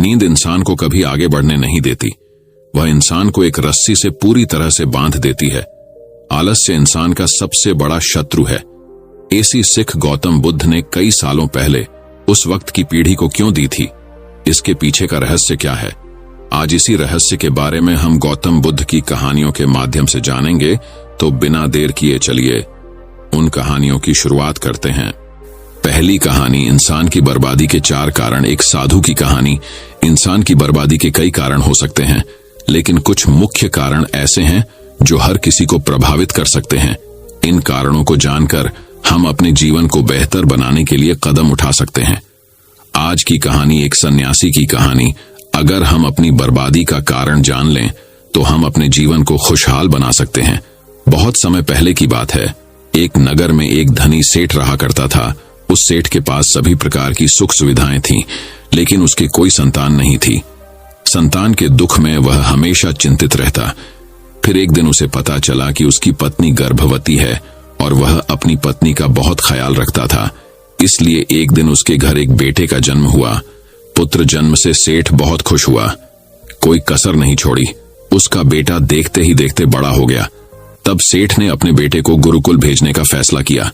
नींद इंसान को कभी आगे बढ़ने नहीं देती। वह इंसान को एक रस्सी से पूरी तरह से बांध देती है। आलस्य इंसान का सबसे बड़ा शत्रु है। ऐसी सिख गौतम बुद्ध ने कई सालों पहले उस वक्त की पीढ़ी को क्यों दी थी? इसके पीछे का रहस्य क्या है? आज इसी रहस्य के बारे में हम गौतम बुद्ध की कहानियों के माध्यम से जानेंगे। तो बिना देर किए चलिए उन कहानियों की शुरुआत करते हैं। पहली कहानी, इंसान की बर्बादी के 4 कारण। एक साधु की कहानी। इंसान की बर्बादी के कई कारण हो सकते हैं, लेकिन कुछ मुख्य कारण ऐसे हैं जो हर किसी को प्रभावित कर सकते हैं। इन कारणों को जानकर हम अपने जीवन को बेहतर बनाने के लिए कदम उठा सकते हैं। आज की कहानी एक सन्यासी की कहानी। अगर हम अपनी बर्बादी का कारण जान लें तो हम अपने जीवन को खुशहाल बना सकते हैं। बहुत समय पहले की बात है। एक नगर में एक धनी सेठ रहा करता था। उस सेठ के पास सभी प्रकार की सुख सुविधाएं थीं, लेकिन उसके कोई संतान नहीं थी। संतान के दुख में वह हमेशा चिंतित रहता। फिर एक दिन उसे पता चला कि उसकी पत्नी गर्भवती है और वह अपनी पत्नी का बहुत ख्याल रखता था। इसलिए एक दिन उसके घर एक बेटे का जन्म हुआ। पुत्र जन्म से सेठ बहुत खुश हुआ। कोई कसर नहीं छोड़ी। उसका बेटा देखते ही देखते बड़ा हो गया। तब सेठ ने अपने बेटे को गुरुकुल भेजने का फैसला किया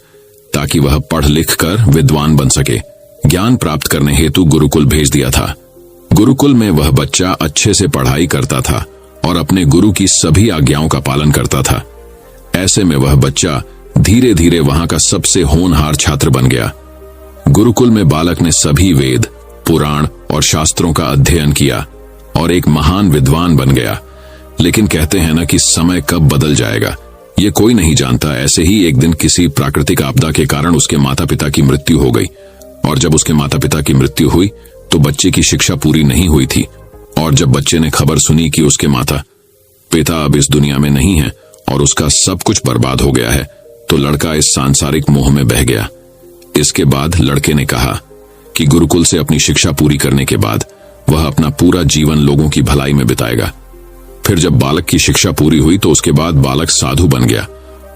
ताकि वह पढ़ लिख कर विद्वान बन सके। ज्ञान प्राप्त करने हेतु गुरुकुल भेज दिया था। गुरुकुल में वह बच्चा अच्छे से पढ़ाई करता था और अपने गुरु की सभी आज्ञाओं का पालन करता था। ऐसे में वह बच्चा धीरे धीरे वहां का सबसे होनहार छात्र बन गया। गुरुकुल में बालक ने सभी वेद, पुराण और शास्त्रों का अध्ययन किया और एक महान विद्वान बन गया। लेकिन कहते हैं ना कि समय कब बदल जाएगा ये कोई नहीं जानता। ऐसे ही एक दिन किसी प्राकृतिक आपदा के कारण उसके माता पिता की मृत्यु हो गई, और जब उसके माता पिता की मृत्यु हुई तो बच्चे की शिक्षा पूरी नहीं हुई थी। और जब बच्चे ने खबर सुनी कि उसके माता पिता अब इस दुनिया में नहीं है और उसका सब कुछ बर्बाद हो गया है, तो लड़का इस सांसारिक मोह में बह गया। इसके बाद लड़के ने कहा कि गुरुकुल से अपनी शिक्षा पूरी करने के बाद वह अपना पूरा जीवन लोगों की भलाई में बिताएगा। फिर जब बालक की शिक्षा पूरी हुई तो उसके बाद बालक साधु बन गया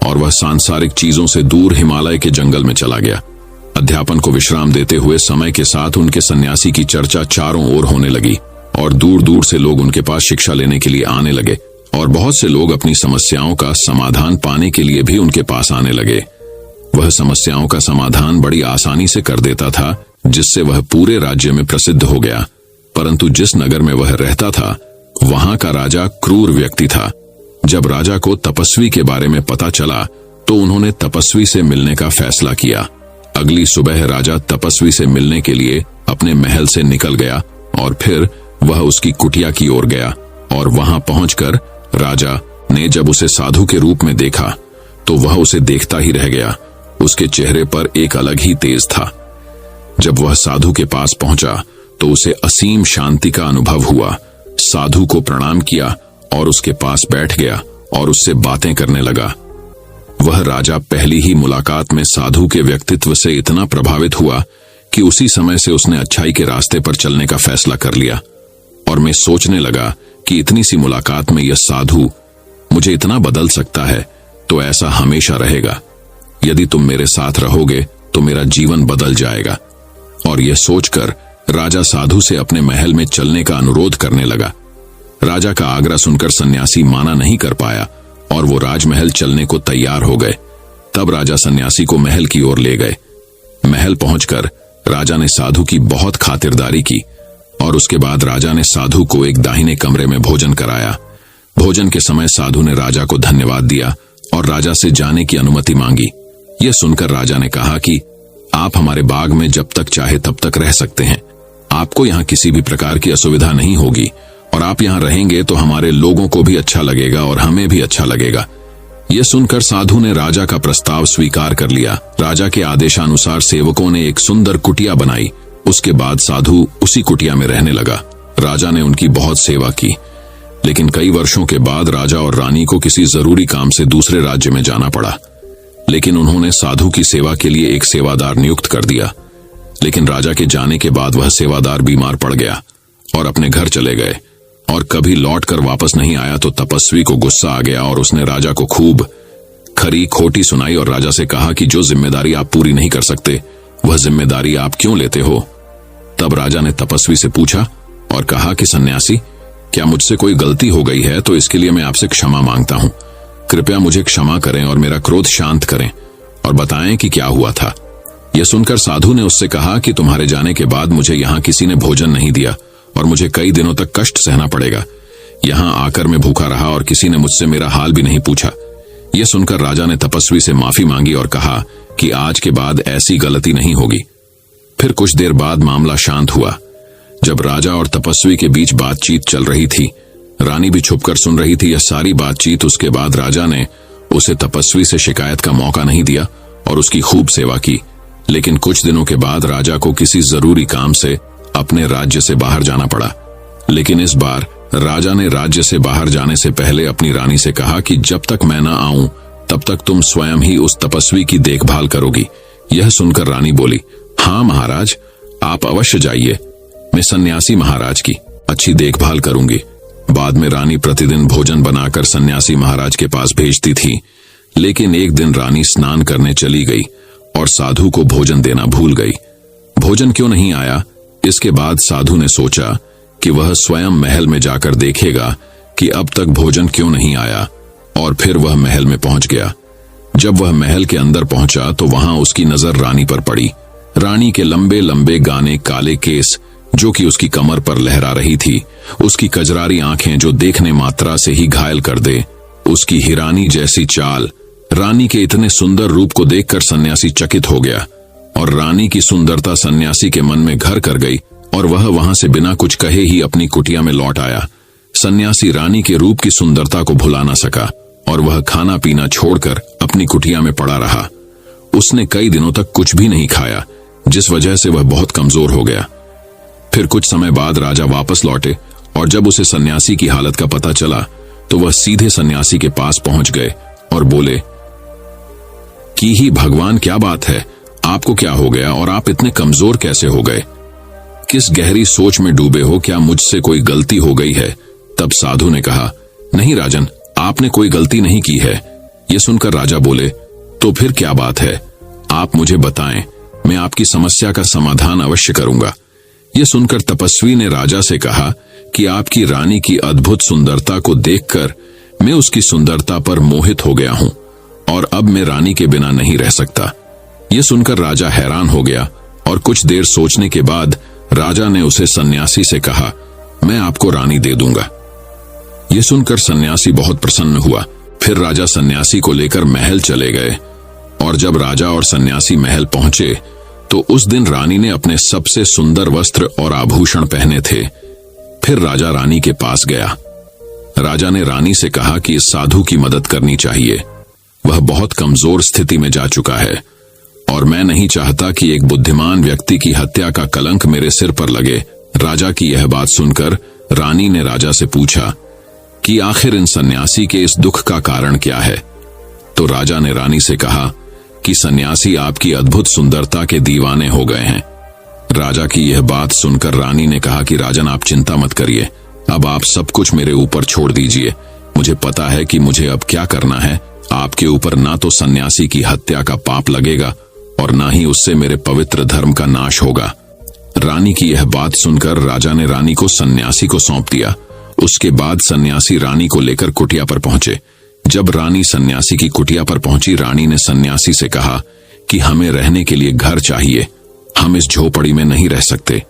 और वह सांसारिक चीजों से दूर हिमालय के जंगल में चला गया। अध्यापन को विश्राम देते हुए समय के साथ उनके सन्यासी की चर्चा चारों ओर होने लगी और दूर दूर से लोग उनके पास शिक्षा लेने के लिए आने लगे, और बहुत से लोग अपनी समस्याओं का समाधान पाने के लिए भी उनके पास आने लगे। वह समस्याओं का समाधान बड़ी आसानी से कर देता था, जिससे वह पूरे राज्य में प्रसिद्ध हो गया। परंतु जिस नगर में वह रहता था वहां का राजा क्रूर व्यक्ति था। जब राजा को तपस्वी के बारे में पता चला तो उन्होंने तपस्वी से मिलने का फैसला किया। अगली सुबह राजा तपस्वी से मिलने के लिए अपने महल से निकल गया और फिर वह उसकी कुटिया की ओर गया, और वहां पहुंचकर राजा ने जब उसे साधु के रूप में देखा तो वह उसे देखता ही रह गया। उसके चेहरे पर एक अलग ही तेज था। जब वह साधु के पास पहुंचा तो उसे असीम शांति का अनुभव हुआ। साधु को प्रणाम किया और उसके पास बैठ गया और उससे बातें करने लगा। वह राजा पहली ही मुलाकात में साधु के व्यक्तित्व से इतना प्रभावित हुआ कि उसी समय से उसने अच्छाई के रास्ते पर चलने का फैसला कर लिया। और मैं सोचने लगा कि इतनी सी मुलाकात में यह साधु मुझे इतना बदल सकता है, तो ऐसा हमेशा रहेगा। यदि तुम मेरे साथ रहोगे तो मेरा जीवन बदल जाएगा। और यह सोचकर राजा साधु से अपने महल में चलने का अनुरोध करने लगा। राजा का आग्रह सुनकर सन्यासी माना नहीं कर पाया और वो राजमहल चलने को तैयार हो गए। तब राजा सन्यासी को महल की ओर ले गए। महल पहुंचकर राजा ने साधु की बहुत खातिरदारी की और उसके बाद राजा ने साधु को एक दाहिने कमरे में भोजन कराया। भोजन के समय साधु ने राजा को धन्यवाद दिया और राजा से जाने की अनुमति मांगी। यह सुनकर राजा ने कहा कि आप हमारे बाग में जब तक चाहे तब तक रह सकते हैं। आपको यहाँ किसी भी प्रकार की असुविधा नहीं होगी, और आप यहाँ रहेंगे तो हमारे लोगों को भी अच्छा लगेगा और हमें भी अच्छा लगेगा। यह सुनकर साधु ने राजा का प्रस्ताव स्वीकार कर लिया। राजा के आदेशानुसार सेवकों ने एक सुंदर कुटिया बनाई। उसके बाद साधु उसी कुटिया में रहने लगा। राजा ने उनकी बहुत सेवा की, लेकिन कई वर्षों के बाद राजा और रानी को किसी जरूरी काम से दूसरे राज्य में जाना पड़ा। लेकिन उन्होंने साधु की सेवा के लिए एक सेवादार नियुक्त कर दिया। लेकिन राजा के जाने के बाद वह सेवादार बीमार पड़ गया और अपने घर चले गए और कभी लौटकर वापस नहीं आया। तो तपस्वी को गुस्सा आ गया और उसने राजा को खूब खरी खोटी सुनाई और राजा से कहा कि जो जिम्मेदारी आप पूरी नहीं कर सकते वह जिम्मेदारी आप क्यों लेते हो। तब राजा ने तपस्वी से पूछा और कहा कि सन्यासी, क्या मुझसे कोई गलती हो गई है तो इसके लिए मैं आपसे क्षमा मांगता हूं। कृपया मुझे क्षमा करें और मेरा क्रोध शांत करें और बताएं कि क्या हुआ था। यह सुनकर साधु ने उससे कहा कि तुम्हारे जाने के बाद मुझे यहाँ किसी ने भोजन नहीं दिया और मुझे कई दिनों तक कष्ट सहना पड़ेगा। यहाँ आकर मैं भूखा रहा और किसी ने मुझसे मेरा हाल भी नहीं पूछा। यह सुनकर राजा ने तपस्वी से माफी मांगी और कहा कि आज के बाद ऐसी गलती नहीं होगी। फिर कुछ देर बाद मामला शांत हुआ। जब राजा और तपस्वी के बीच बातचीत चल रही थी, रानी भी छुपकर सुन रही थी यह सारी बातचीत। उसके बाद राजा ने उसे तपस्वी से शिकायत का मौका नहीं दिया और उसकी खूब सेवा की। लेकिन कुछ दिनों के बाद राजा को किसी जरूरी काम से अपने राज्य से बाहर जाना पड़ा। लेकिन इस बार राजा ने राज्य से बाहर जाने से पहले अपनी रानी से कहा कि जब तक मैं न आऊं तब तक तुम स्वयं ही उस तपस्वी की देखभाल करोगी। यह सुनकर रानी बोली, हाँ महाराज, आप अवश्य जाइए, मैं सन्यासी महाराज की अच्छी देखभाल करूंगी। बाद में रानी प्रतिदिन भोजन बनाकर सन्यासी महाराज के पास भेजती थी। लेकिन एक दिन रानी स्नान करने चली गई और साधु को भोजन देना भूल गई। भोजन क्यों नहीं आया, इसके बाद साधु ने सोचा कि वह स्वयं महल में जाकर देखेगा कि अब तक भोजन क्यों नहीं आया, और फिर वह महल में पहुंच गया। जब वह महल के अंदर पहुंचा तो वहां उसकी नजर रानी पर पड़ी। रानी के लंबे लंबे गाने काले केस जो कि उसकी कमर पर लहरा रही थी, उसकी कजरारी आंखें जो देखने मात्रा से ही घायल कर दे, उसकी हिरानी जैसी चाल। रानी के इतने सुंदर रूप को देखकर सन्यासी चकित हो गया और रानी की सुंदरता सन्यासी के मन में घर कर गई और वह वहां से बिना कुछ कहे ही अपनी कुटिया में लौट आया। सन्यासी रानी के रूप की सुंदरता को भुला न सका और वह खाना पीना छोड़कर अपनी कुटिया में पड़ा रहा। उसने कई दिनों तक कुछ भी नहीं खाया, जिस वजह से वह बहुत कमजोर हो गया। फिर कुछ समय बाद राजा वापस लौटे और जब उसे सन्यासी की हालत का पता चला तो वह सीधे सन्यासी के पास पहुंच गए और बोले कि ही भगवान, क्या बात है, आपको क्या हो गया और आप इतने कमजोर कैसे हो गए? किस गहरी सोच में डूबे हो? क्या मुझसे कोई गलती हो गई है? तब साधु ने कहा, नहीं राजन, आपने कोई गलती नहीं की है। यह सुनकर राजा बोले, तो फिर क्या बात है, आप मुझे बताएं, मैं आपकी समस्या का समाधान अवश्य करूंगा। यह सुनकर तपस्वी ने राजा से कहा कि आपकी रानी की अद्भुत सुंदरता को देखकर मैं उसकी सुंदरता पर मोहित हो गया हूं और अब मैं रानी के बिना नहीं रह सकता। यह सुनकर राजा हैरान हो गया और कुछ देर सोचने के बाद राजा ने उसे सन्यासी से कहा, मैं आपको रानी दे दूंगा। यह सुनकर सन्यासी बहुत प्रसन्न हुआ। फिर राजा सन्यासी को लेकर महल चले गए और जब राजा और सन्यासी महल पहुंचे तो उस दिन रानी ने अपने सबसे सुंदर वस्त्र और आभूषण पहने थे। फिर राजा रानी के पास गया। राजा ने रानी से कहा कि इस साधु की मदद करनी चाहिए, वह बहुत कमजोर स्थिति में जा चुका है और मैं नहीं चाहता कि एक बुद्धिमान व्यक्ति की हत्या का कलंक मेरे सिर पर लगे। राजा की यह बात सुनकर रानी ने राजा से पूछा कि आखिर इन सन्यासी के इस दुख का कारण क्या है। तो राजा ने रानी से कहा कि सन्यासी आपकी अद्भुत सुंदरता के दीवाने हो गए हैं। राजा की यह बात सुनकर रानी ने कहा कि राजन, आप चिंता मत करिए, अब आप सब कुछ मेरे ऊपर छोड़ दीजिए। मुझे पता है कि मुझे अब क्या करना है। आपके ऊपर ना तो सन्यासी की हत्या का पाप लगेगा और ना ही उससे मेरे पवित्र धर्म का नाश होगा। रानी की यह बात सुनकर राजा ने रानी को सन्यासी को सौंप दिया। उसके बाद सन्यासी रानी को लेकर कुटिया पर पहुंचे। जब रानी सन्यासी की कुटिया पर पहुंची, रानी ने सन्यासी से कहा कि हमें रहने के लिए घर चाहिए, हम इस झोपड़ी में नहीं रह सकते।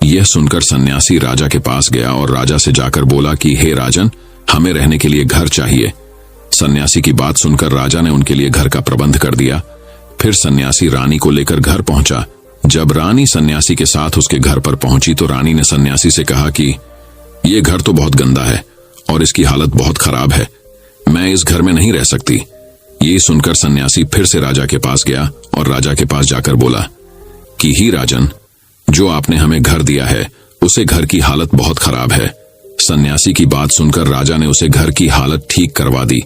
यह सुनकर सन्यासी राजा के पास गया और राजा से जाकर बोला कि हे राजन, हमें रहने के लिए घर चाहिए। सन्यासी की बात सुनकर राजा ने उनके लिए घर का प्रबंध कर दिया। फिर सन्यासी रानी को लेकर घर पहुंचा। जब रानी सन्यासी के साथ उसके घर पर पहुंची तो रानी ने सन्यासी से कहा कि यह घर तो बहुत गंदा है और इसकी हालत बहुत खराब है, मैं इस घर में नहीं रह सकती। ये सुनकर सन्यासी फिर से राजा के पास गया और राजा के पास जाकर बोला कि ही राजन, जो आपने हमें घर दिया है उसे घर की हालत बहुत खराब है। सन्यासी की बात सुनकर राजा ने उसे घर की हालत ठीक करवा दी।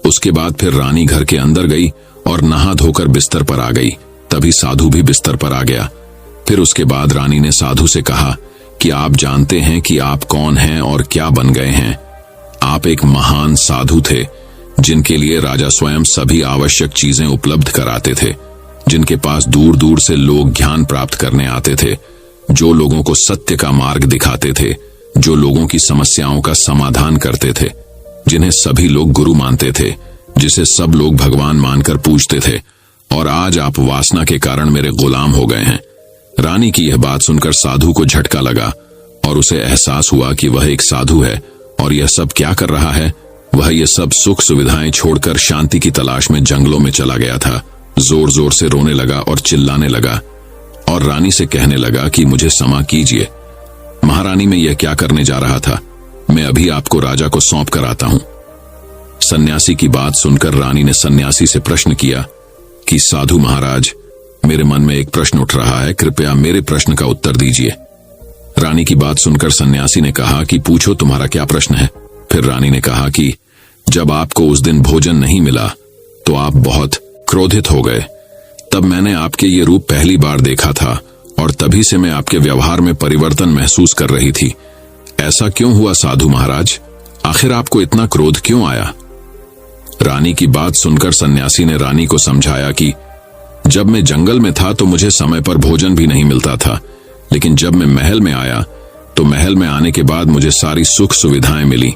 उसके बाद फिर रानी घर के अंदर गई और नहा धोकर बिस्तर पर आ गई। तभी साधु भी बिस्तर पर आ गया। फिर उसके बाद रानी ने साधु से कहा कि आप जानते हैं कि आप कौन हैं और क्या बन गए हैं। आप एक महान साधु थे जिनके लिए राजा स्वयं सभी आवश्यक चीजें उपलब्ध कराते थे, जिनके पास दूर दूर से लोग ज्ञान प्राप्त करने आते थे। जो लोगों को सत्य का मार्ग दिखाते थे, जो लोगों की समस्याओं का समाधान करते थे, जिन्हें सभी लोग गुरु मानते थे, जिसे सब लोग भगवान मानकर पूजते थे। और आज आप वासना के कारण मेरे गुलाम हो गए हैं। रानी की यह बात सुनकर साधु को झटका लगा और उसे एहसास हुआ कि वह एक साधु है और यह सब क्या कर रहा है। वह ये सब सुख सुविधाएं छोड़कर शांति की तलाश में जंगलों में चला गया था। जोर जोर से रोने लगा और चिल्लाने लगा और रानी से कहने लगा कि मुझे क्षमा कीजिए महारानी, मैं यह क्या करने जा रहा था। मैं अभी आपको राजा को सौंप कर आता हूं। सन्यासी की बात सुनकर रानी ने सन्यासी से प्रश्न किया कि साधु महाराज, मेरे मन में एक प्रश्न उठ रहा है, कृपया मेरे प्रश्न का उत्तर दीजिए। रानी की बात सुनकर सन्यासी ने कहा कि पूछो, तुम्हारा क्या प्रश्न है। फिर रानी ने कहा कि जब आपको उस दिन भोजन नहीं मिला तो आप बहुत क्रोधित हो गए। तब मैंने आपके ये रूप पहली बार देखा था और तभी से मैं आपके व्यवहार में परिवर्तन महसूस कर रही थी। ऐसा क्यों हुआ साधु महाराज? आखिर आपको इतना क्रोध क्यों आया? रानी की बात सुनकर सन्यासी ने रानी को समझाया कि जब मैं जंगल में था तो मुझे समय पर भोजन भी नहीं मिलता था, लेकिन जब मैं महल में आया तो महल में आने के बाद मुझे सारी सुख सुविधाएं मिली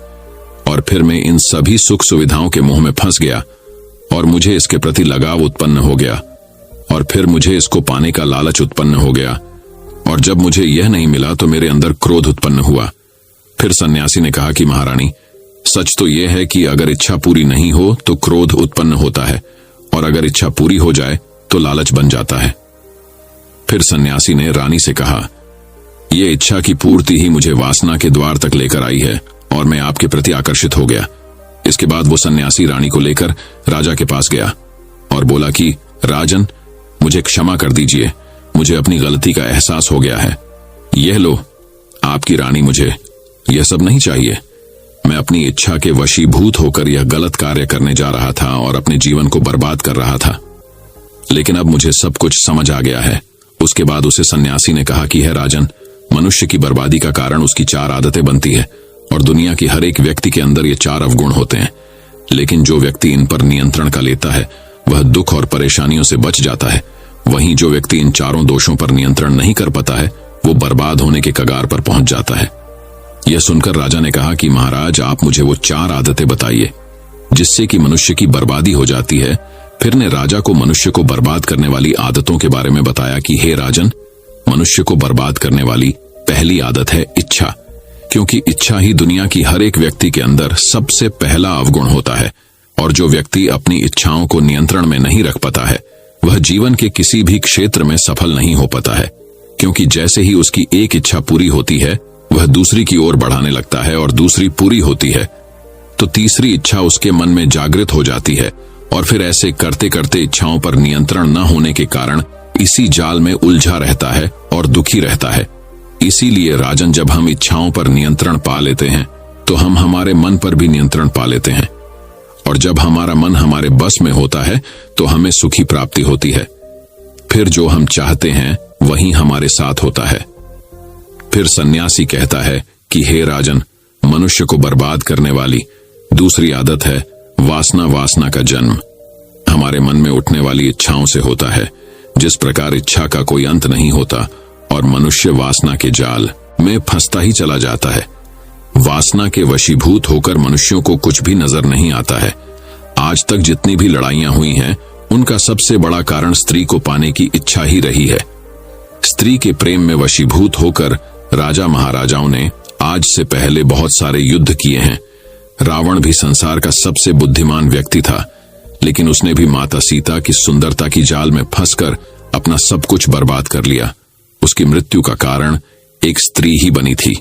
और फिर मैं इन सभी सुख सुविधाओं के मुंह में फंस गया और मुझे इसके प्रति लगाव उत्पन्न हो गया और फिर मुझे इसको पाने का लालच उत्पन्न हो गया और जब मुझे यह नहीं मिला तो मेरे अंदर क्रोध उत्पन्न हुआ। फिर सन्यासी ने कहा कि महारानी, सच तो यह है कि अगर इच्छा पूरी नहीं हो तो क्रोध उत्पन्न होता है और अगर इच्छा पूरी हो जाए तो लालच बन जाता है। फिर सन्यासी ने रानी से कहा, यह इच्छा की पूर्ति ही मुझे वासना के द्वार तक लेकर आई है और मैं आपके प्रति आकर्षित हो गया। इसके बाद वो सन्यासी रानी को लेकर राजा के पास गया और बोला कि राजन, मुझे क्षमा कर दीजिए, मुझे अपनी गलती का एहसास हो गया है। यह लो आपकी रानी, मुझे यह सब नहीं चाहिए। मैं अपनी इच्छा के वशीभूत होकर यह गलत कार्य करने जा रहा था और अपने जीवन को बर्बाद कर रहा था, लेकिन अब मुझे सब कुछ समझ आ गया है। उसके बाद उसे सन्यासी ने कहा कि है राजन, मनुष्य की बर्बादी का कारण उसकी 4 आदतें बनती है और दुनिया की हर एक व्यक्ति के अंदर ये 4 अवगुण होते हैं, लेकिन जो व्यक्ति इन पर नियंत्रण का लेता है वह दुख और परेशानियों से बच जाता है। वहीं जो व्यक्ति इन 4 दोषों पर नियंत्रण नहीं कर पाता है वो बर्बाद होने के कगार पर पहुंच जाता है। यह सुनकर राजा ने कहा कि महाराज, आप मुझे वो 4 आदतें बताइए जिससे कि मनुष्य की बर्बादी हो जाती है। फिर ने राजा को मनुष्य को बर्बाद करने वाली आदतों के बारे में बताया कि हे राजन, मनुष्य को बर्बाद करने वाली पहली आदत है इच्छा, क्योंकि इच्छा ही दुनिया की हर एक व्यक्ति के अंदर सबसे पहला अवगुण होता है और जो व्यक्ति अपनी इच्छाओं को नियंत्रण में नहीं रख पाता है वह जीवन के किसी भी क्षेत्र में सफल नहीं हो पाता है, क्योंकि जैसे ही उसकी एक इच्छा पूरी होती है वह दूसरी की ओर बढ़ाने लगता है और दूसरी पूरी होती है तो तीसरी इच्छा उसके मन में जागृत हो जाती है और फिर ऐसे करते करते इच्छाओं पर नियंत्रण न होने के कारण इसी जाल में उलझा रहता है और दुखी रहता है। इसीलिए राजन, जब हम इच्छाओं पर नियंत्रण पा लेते हैं तो हम हमारे मन पर भी नियंत्रण पा लेते हैं और जब हमारा मन हमारे बस में होता है तो हमें सुखी प्राप्ति होती है। फिर जो हम चाहते हैं वही हमारे साथ होता है। फिर सन्यासी कहता है कि हे राजन, मनुष्य को बर्बाद करने वाली दूसरी आदत है वासना। वासना का जन्म हमारे मन में उठने वाली इच्छाओं से होता है। जिस प्रकार इच्छा का कोई अंत नहीं होता और मनुष्य वासना के जाल में फंसता ही चला जाता है। वासना के वशीभूत होकर मनुष्यों को कुछ भी नजर नहीं आता है। आज तक जितनी भी लड़ाइयां हुई हैं उनका सबसे बड़ा कारण स्त्री को पाने की इच्छा ही रही है। स्त्री के प्रेम में वशीभूत होकर राजा महाराजाओं ने आज से पहले बहुत सारे युद्ध किए हैं। रावण भी संसार का सबसे बुद्धिमान व्यक्ति था, लेकिन उसने भी माता सीता की सुंदरता की जाल में फंसकर अपना सब कुछ बर्बाद कर लिया। उसकी मृत्यु का कारण एक स्त्री ही बनी थी।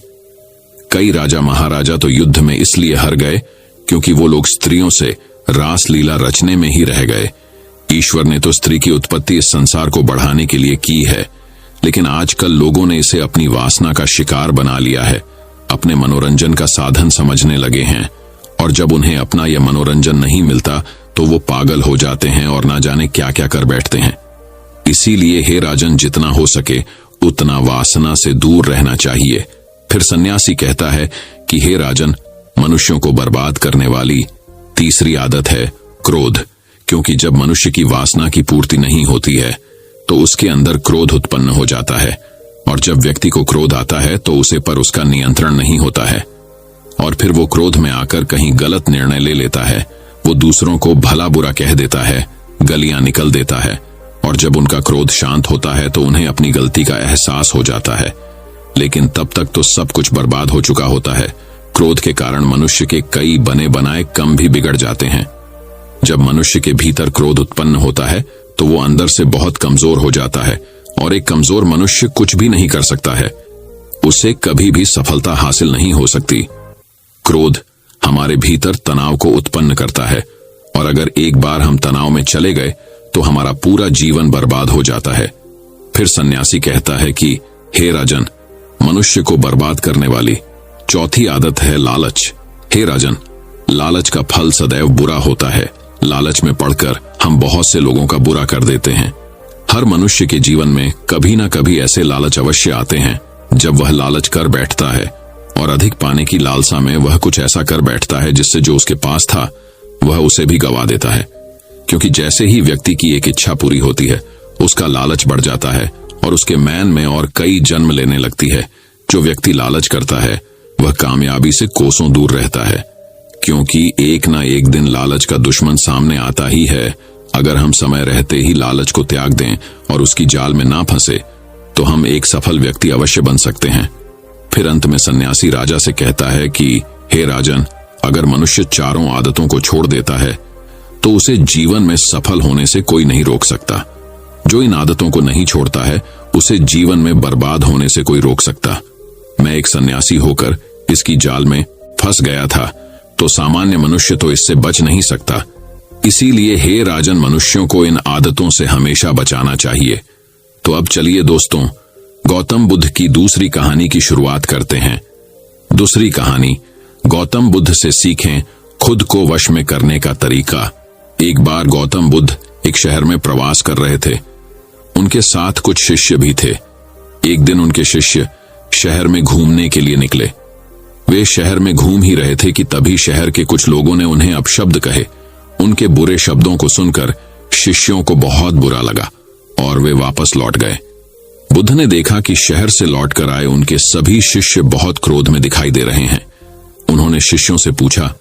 कई राजा महाराजा तो युद्ध में इसलिए हार गए क्योंकि वो लोग स्त्रियों से रास लीला रचने में ही रह गए। ईश्वर ने तो स्त्री की उत्पत्ति इस संसार को बढ़ाने के लिए की है, लेकिन आजकल लोगों ने इसे अपनी वासना का शिकार बना लिया है, अपने मनोरंजन का साधन समझने लगे हैं और जब उन्हें अपना यह मनोरंजन नहीं मिलता तो वो पागल हो जाते हैं और ना जाने क्या क्या कर बैठते हैं। इसीलिए हे राजन, जितना हो सके उतना वासना से दूर रहना चाहिए। फिर सन्यासी कहता है कि हे राजन, मनुष्यों को बर्बाद करने वाली तीसरी आदत है क्रोध, क्योंकि जब मनुष्य की वासना की पूर्ति नहीं होती है तो उसके अंदर क्रोध उत्पन्न हो जाता है। और जब व्यक्ति को क्रोध आता है तो उसे पर उसका नियंत्रण नहीं होता है और फिर वो क्रोध में आकर कहीं गलत निर्णय ले लेता है। वो दूसरों को भला बुरा कह देता है, गलियां निकल देता है और जब उनका क्रोध शांत होता है तो उन्हें अपनी गलती का एहसास हो जाता है, लेकिन तब तक तो सब कुछ बर्बाद हो चुका होता है। क्रोध के कारण मनुष्य के कई बने बनाए काम भी बिगड़ जाते हैं। जब मनुष्य के भीतर क्रोध उत्पन्न होता है तो वो अंदर से बहुत कमजोर हो जाता है और एक कमजोर मनुष्य कुछ भी नहीं कर सकता है, उसे कभी भी सफलता हासिल नहीं हो सकती। क्रोध हमारे भीतर तनाव को उत्पन्न करता है और अगर एक बार हम तनाव में चले गए तो हमारा पूरा जीवन बर्बाद हो जाता है। फिर सन्यासी कहता है कि हे राजन, मनुष्य को बर्बाद करने वाली चौथी आदत है लालच। हे राजन, लालच का फल सदैव बुरा होता है। लालच में पड़कर हम बहुत से लोगों का बुरा कर देते हैं। हर मनुष्य के जीवन में कभी ना कभी ऐसे लालच अवश्य आते हैं जब वह लालच कर बैठता है और अधिक पाने की लालसा में वह कुछ ऐसा कर बैठता है जिससे जो उसके पास था वह उसे भी गवा देता है। क्योंकि जैसे ही व्यक्ति की एक इच्छा पूरी होती है उसका लालच बढ़ जाता है और उसके मैन में और कई जन्म लेने लगती है। जो व्यक्ति लालच करता है वह कामयाबी से कोसों दूर रहता है, क्योंकि एक ना एक दिन लालच का दुश्मन सामने आता ही है। अगर हम समय रहते ही लालच को त्याग दें और उसकी जाल में ना फंसे तो हम एक सफल व्यक्ति अवश्य बन सकते हैं। फिर अंत में सन्यासी राजा से कहता है कि हे राजन, अगर मनुष्य चारों आदतों को छोड़ देता है तो उसे जीवन में सफल होने से कोई नहीं रोक सकता। जो इन आदतों को नहीं छोड़ता है उसे जीवन में बर्बाद होने से कोई रोक सकता। मैं एक सन्यासी होकर इसकी जाल में फंस गया था तो सामान्य मनुष्य तो इससे बच नहीं सकता। इसीलिए हे राजन, मनुष्यों को इन आदतों से हमेशा बचाना चाहिए। तो अब चलिए दोस्तों, गौतम बुद्ध की दूसरी कहानी की शुरुआत करते हैं। दूसरी कहानी, गौतम बुद्ध से सीखें खुद को वश में करने का तरीका। एक बार गौतम बुद्ध एक शहर में प्रवास कर रहे थे। उनके साथ कुछ शिष्य भी थे। एक दिन उनके शिष्य शहर में घूमने के लिए निकले। वे शहर में घूम ही रहे थे कि तभी शहर के कुछ लोगों ने उन्हें अपशब्द कहे। उनके बुरे शब्दों को सुनकर शिष्यों को बहुत बुरा लगा और वे वापस लौट गए। बुद्ध ने देखा कि शहर से लौटकर आए उनके सभी शिष्य बहुत क्रोध में दिखाई दे रहे हैं। उन्होंने शिष्यों से पूछा,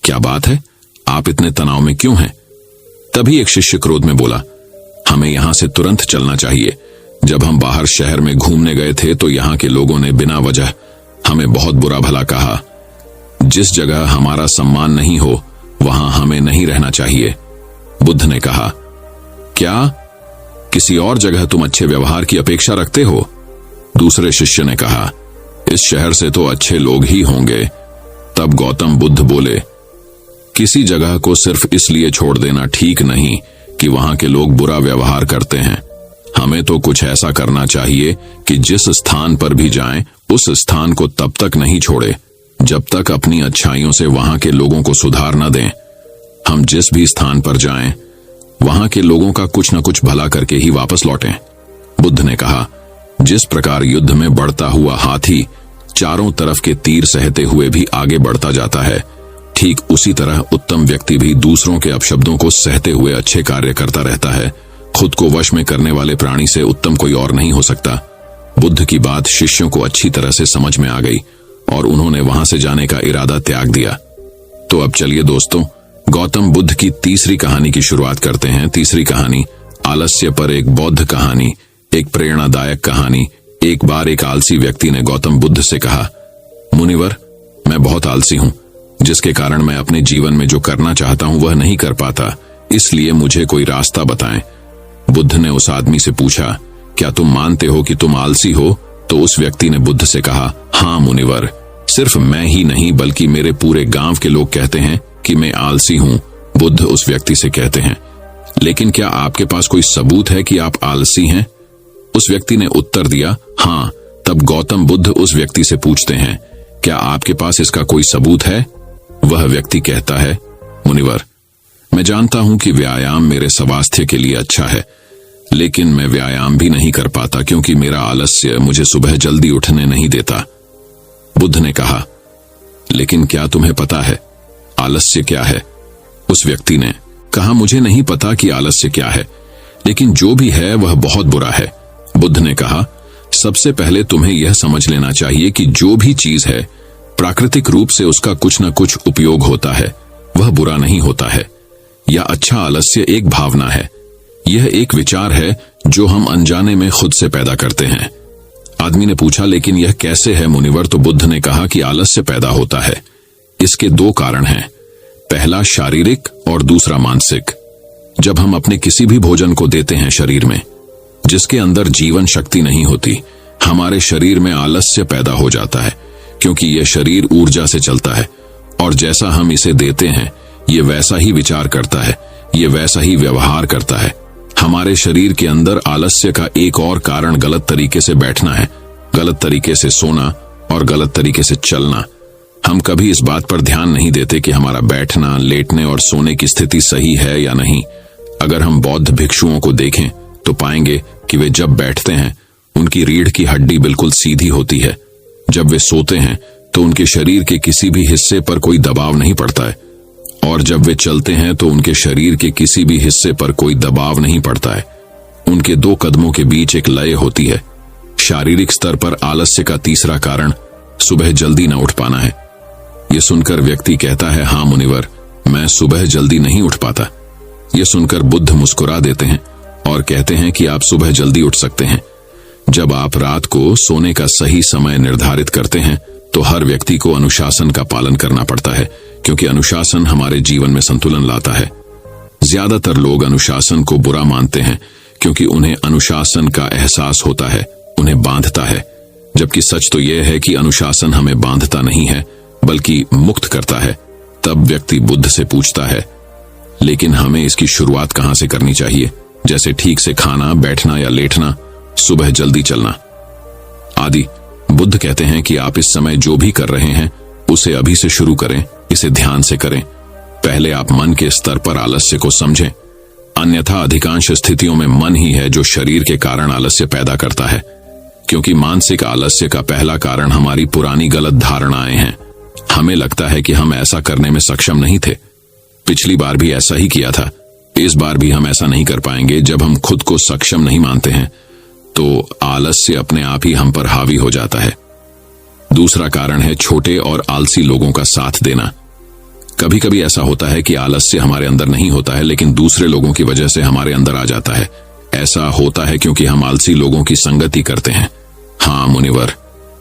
क्या बात है, आप इतने तनाव में क्यों हैं? तभी एक शिष्य क्रोध में बोला, हमें यहां से तुरंत चलना चाहिए। जब हम बाहर शहर में घूमने गए थे तो यहाँ के लोगों ने बिना वजह हमें बहुत बुरा भला कहा। जिस जगह हमारा सम्मान नहीं हो वहां हमें नहीं रहना चाहिए। बुद्ध ने कहा, क्या किसी और जगह तुम अच्छे व्यवहार की अपेक्षा रखते हो? दूसरे शिष्य ने कहा, इस शहर से तो अच्छे लोग ही होंगे। तब गौतम बुद्ध बोले, किसी जगह को सिर्फ इसलिए छोड़ देना ठीक नहीं कि वहां के लोग बुरा व्यवहार करते हैं। हमें तो कुछ ऐसा करना चाहिए कि जिस स्थान पर भी जाएं, उस स्थान को तब तक नहीं छोड़े जब तक अपनी अच्छाइयों से वहां के लोगों को सुधार न दें। हम जिस भी स्थान पर जाएं, वहां के लोगों का कुछ न कुछ भला करके ही वापस लौटें। बुद्ध ने कहा, जिस प्रकार युद्ध में बढ़ता हुआ हाथी चारों तरफ के तीर सहते हुए भी आगे बढ़ता जाता है, ठीक उसी तरह उत्तम व्यक्ति भी दूसरों के अपशब्दों को सहते हुए अच्छे कार्य करता रहता है। खुद को वश में करने वाले प्राणी से उत्तम कोई और नहीं हो सकता। बुद्ध की बात शिष्यों को अच्छी तरह से समझ में आ गई और उन्होंने वहां से जाने का इरादा त्याग दिया। तो अब चलिए दोस्तों, गौतम बुद्ध की तीसरी कहानी की शुरुआत करते हैं। तीसरी कहानी, आलस्य पर एक बौद्ध कहानी, एक प्रेरणादायक कहानी। एक बार एक आलसी व्यक्ति ने गौतम बुद्ध से कहा, मुनिवर, मैं बहुत आलसी हूं, जिसके कारण मैं अपने जीवन में जो करना चाहता हूं वह नहीं कर पाता, इसलिए मुझे कोई रास्ता बताएं। बुद्ध ने उस आदमी से पूछा, क्या तुम मानते हो कि तुम आलसी हो? तो उस व्यक्ति ने बुद्ध से कहा, हाँ मुनिवर, सिर्फ मैं ही नहीं बल्कि मेरे पूरे गांव के लोग कहते हैं कि मैं आलसी हूं। बुद्ध उस व्यक्ति से कहते हैं, लेकिन क्या आपके पास कोई सबूत है कि आप आलसी हैं? उस व्यक्ति ने उत्तर दिया, हाँ। तब गौतम बुद्ध उस व्यक्ति से पूछते हैं, क्या आपके पास इसका कोई सबूत है? वह व्यक्ति कहता है, मुनिवर, मैं जानता हूं कि व्यायाम मेरे स्वास्थ्य के लिए अच्छा है, लेकिन मैं व्यायाम भी नहीं कर पाता क्योंकि मेरा आलस्य मुझे सुबह जल्दी उठने नहीं देता। बुद्ध ने कहा, लेकिन क्या तुम्हें पता है आलस्य क्या है? उस व्यक्ति ने कहा, मुझे नहीं पता कि आलस्य क्या है, लेकिन जो भी है वह बहुत बुरा है। बुद्ध ने कहा, सबसे पहले तुम्हें यह समझ लेना चाहिए कि जो भी चीज है प्राकृतिक रूप से उसका कुछ न कुछ उपयोग होता है, वह बुरा नहीं होता है। या अच्छा आलस्य एक भावना है, यह एक विचार है जो हम अनजाने में खुद से पैदा करते हैं। आदमी ने पूछा, लेकिन यह कैसे है मुनिवर? तो बुद्ध ने कहा कि आलस्य पैदा होता है। इसके दो कारण हैं, पहला शारीरिक और दूसरा मानसिक। जब हम अपने किसी भी भोजन को देते हैं शरीर में जिसके अंदर जीवन शक्ति नहीं होती, हमारे शरीर में आलस्य पैदा हो जाता है, क्योंकि यह शरीर ऊर्जा से चलता है और जैसा हम इसे देते हैं ये वैसा ही विचार करता है, ये वैसा ही व्यवहार करता है। हमारे शरीर के अंदर आलस्य का एक और कारण गलत तरीके से बैठना है, गलत तरीके से सोना और गलत तरीके से चलना। हम कभी इस बात पर ध्यान नहीं देते कि हमारा बैठना, लेटने और सोने की स्थिति सही है या नहीं। अगर हम बौद्ध भिक्षुओं को देखें तो पाएंगे कि वे जब बैठते हैं उनकी रीढ़ की हड्डी बिल्कुल सीधी होती है। जब वे सोते हैं तो उनके शरीर के किसी भी हिस्से पर कोई दबाव नहीं पड़ता है, और जब वे चलते हैं तो उनके शरीर के किसी भी हिस्से पर कोई दबाव नहीं पड़ता है। उनके दो कदमों के बीच एक लय होती है। शारीरिक स्तर पर आलस्य का तीसरा कारण सुबह जल्दी न उठ पाना है। यह सुनकर व्यक्ति कहता है, हाँ मुनिवर, मैं सुबह जल्दी नहीं उठ पाता। यह सुनकर बुद्ध मुस्कुरा देते हैं और कहते हैं कि आप सुबह जल्दी उठ सकते हैं। जब आप रात को सोने का सही समय निर्धारित करते हैं तो हर व्यक्ति को अनुशासन का पालन करना पड़ता है, क्योंकि अनुशासन हमारे जीवन में संतुलन लाता है। ज्यादातर लोग अनुशासन को बुरा मानते हैं क्योंकि उन्हें अनुशासन का एहसास होता है, उन्हें बांधता है, जबकि सच तो यह है कि अनुशासन हमें बांधता नहीं है बल्कि मुक्त करता है। तब व्यक्ति बुद्ध से पूछता है, लेकिन हमें इसकी शुरुआत कहां से करनी चाहिए? जैसे ठीक से खाना, बैठना या लेटना, सुबह जल्दी चलना आदि। बुद्ध कहते हैं कि आप इस समय जो भी कर रहे हैं उसे अभी से शुरू करें, इसे ध्यान से करें। पहले आप मन के स्तर पर आलस्य को समझें, अन्यथा अधिकांश स्थितियों में मन ही है जो शरीर के कारण आलस्य पैदा करता है, क्योंकि मानसिक आलस्य का पहला कारण हमारी पुरानी गलत धारणाएं हैं। हमें लगता है कि हम ऐसा करने में सक्षम नहीं थे, पिछली बार भी ऐसा ही किया था, इस बार भी हम ऐसा नहीं कर पाएंगे। जब हम खुद को सक्षम नहीं मानते हैं तो आलस्य अपने आप ही हम पर हावी हो जाता है। दूसरा कारण है छोटे और आलसी लोगों का साथ देना। कभी कभी ऐसा होता है कि आलस्य हमारे अंदर नहीं होता है, लेकिन दूसरे लोगों की वजह से हमारे अंदर आ जाता है। ऐसा होता है क्योंकि हम आलसी लोगों की संगति करते हैं। हाँ मुनिवर,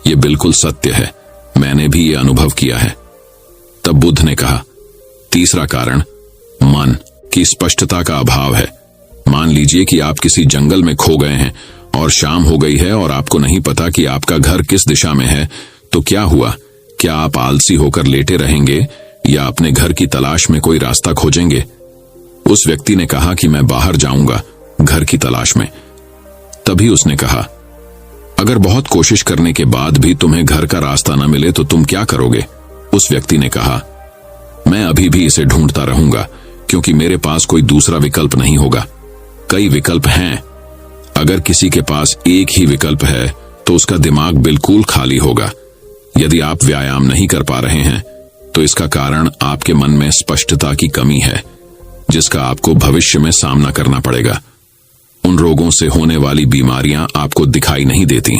यह बिल्कुल सत्य है, मैंने भी यह अनुभव किया है। तब बुद्ध ने कहा, तीसरा कारण मन की स्पष्टता का अभाव है। मान लीजिए कि आप किसी जंगल में खो गए हैं और शाम हो गई है और आपको नहीं पता कि आपका घर किस दिशा में है, तो क्या हुआ? क्या आप आलसी होकर लेटे रहेंगे या अपने घर की तलाश में कोई रास्ता खोजेंगे? उस व्यक्ति ने कहा कि मैं बाहर जाऊंगा घर की तलाश में। तभी उसने कहा, अगर बहुत कोशिश करने के बाद भी तुम्हें घर का रास्ता न मिले तो तुम क्या करोगे? उस व्यक्ति ने कहा, मैं अभी भी इसे ढूंढता रहूंगा, क्योंकि मेरे पास कोई दूसरा विकल्प नहीं होगा। कई विकल्प हैं। अगर किसी के पास एक ही विकल्प है तो उसका दिमाग बिल्कुल खाली होगा। यदि आप व्यायाम नहीं कर पा रहे हैं तो इसका कारण आपके मन में स्पष्टता की कमी है, जिसका आपको भविष्य में सामना करना पड़ेगा। उन रोगों से होने वाली बीमारियां आपको दिखाई नहीं देती।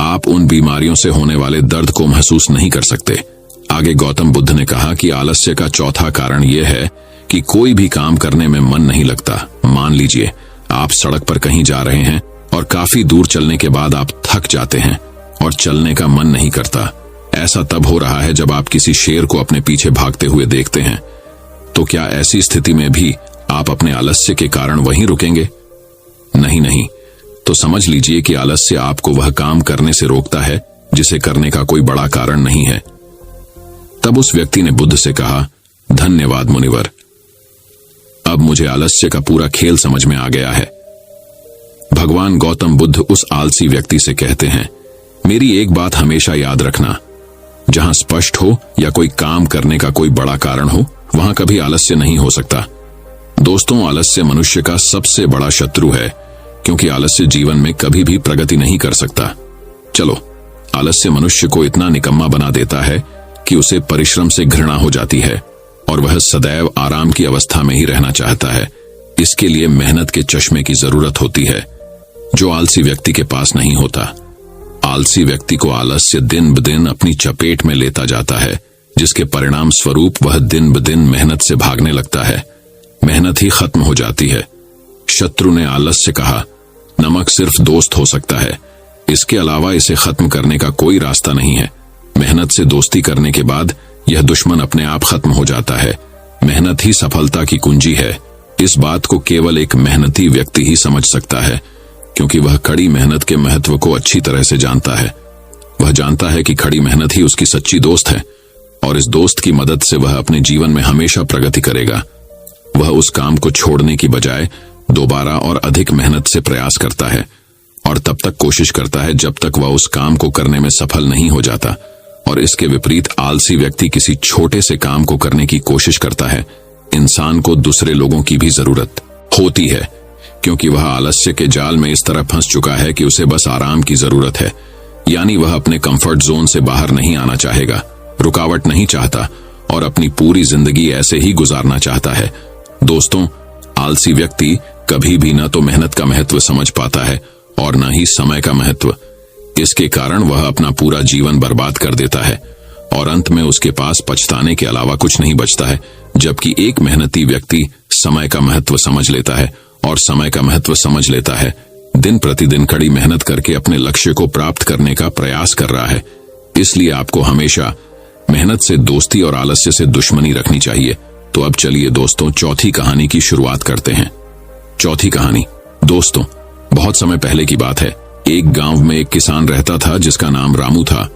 आप उन बीमारियों से होने वाले दर्द को महसूस नहीं कर सकते। आगे गौतम बुद्ध ने कहा कि आलस्य का चौथा कारण यह है कि कोई भी काम करने में मन नहीं लगता। मान लीजिए आप सड़क पर कहीं जा रहे हैं और काफी दूर चलने के बाद आप थक जाते हैं और चलने का मन नहीं करता। ऐसा तब हो रहा है जब आप किसी शेर को अपने पीछे भागते हुए देखते हैं। तो क्या ऐसी स्थिति में भी आप अपने आलस्य के कारण वहीं रुकेंगे? नहीं। तो समझ लीजिए कि आलस्य आपको वह काम करने से रोकता है जिसे करने का कोई बड़ा कारण नहीं है। तब उस व्यक्ति ने बुद्ध से कहा, धन्यवाद मुनिवर, अब मुझे आलस्य का पूरा खेल समझ में आ गया है। भगवान गौतम बुद्ध उस आलसी व्यक्ति से कहते हैं, मेरी एक बात हमेशा याद रखना, जहां स्पष्ट हो या कोई काम करने का कोई बड़ा कारण हो, वहां कभी आलस्य नहीं हो सकता। दोस्तों, आलस्य मनुष्य का सबसे बड़ा शत्रु है, क्योंकि आलस्य जीवन में कभी भी प्रगति नहीं कर सकता। चलो, आलस्य मनुष्य को इतना निकम्मा बना देता है कि उसे परिश्रम से घृणा हो जाती है और वह सदैव आराम की अवस्था में ही रहना चाहता है। इसके लिए मेहनत के चश्मे की जरूरत होती है, जो आलसी व्यक्ति के पास नहीं होता। आलसी व्यक्ति को आलस्य दिन ब दिन अपनी चपेट में लेता जाता है, जिसके परिणाम स्वरूप वह दिन ब दिन मेहनत से भागने लगता है। मेहनत ही खत्म हो जाती है। शत्रु ने आलस्य से कहा, नमक सिर्फ दोस्त हो सकता है, इसके अलावा इसे खत्म करने का कोई रास्ता नहीं है। मेहनत से दोस्ती करने के बाद यह दुश्मन अपने आप खत्म हो जाता है। मेहनत ही सफलता की कुंजी है। इस बात को केवल एक मेहनती व्यक्ति ही समझ सकता है, क्योंकि वह कड़ी मेहनत के महत्व को अच्छी तरह से जानता है। वह जानता है कि कड़ी मेहनत ही उसकी सच्ची दोस्त है, और इस दोस्त की मदद से वह अपने जीवन में हमेशा प्रगति करेगा। वह उस काम को छोड़ने की बजाय दोबारा और अधिक मेहनत से प्रयास करता है, और तब तक कोशिश करता है जब तक वह उस काम को करने में सफल नहीं हो जाता। और इसके विपरीत आलसी व्यक्ति किसी छोटे से काम को करने की कोशिश करता है। इंसान को दूसरे लोगों की भी जरूरत होती है, क्योंकि वह आलस्य के जाल में इस तरह फंस चुका है कि उसे बस आराम की जरूरत है। यानी वह अपने कंफर्ट जोन से बाहर नहीं आना चाहेगा, रुकावट नहीं चाहता, और अपनी पूरी जिंदगी ऐसे ही गुजारना चाहता है। दोस्तों, आलसी व्यक्ति कभी भी न तो मेहनत का महत्व समझ पाता है और न ही समय का महत्व। इसके कारण वह अपना पूरा जीवन बर्बाद कर देता है, और अंत में उसके पास पछताने के अलावा कुछ नहीं बचता है। जबकि एक मेहनती व्यक्ति समय का महत्व समझ लेता है, और समय का महत्व समझ लेता है, दिन प्रतिदिन कड़ी मेहनत करके अपने लक्ष्य को प्राप्त करने का प्रयास कर रहा है। इसलिए आपको हमेशा मेहनत से दोस्ती और आलस्य से दुश्मनी रखनी चाहिए। तो अब चलिए दोस्तों, चौथी कहानी की शुरुआत करते हैं। चौथी कहानी। दोस्तों, बहुत समय पहले की बात है। एक गांव में एक किसान रहता था जिसका नाम रामू था।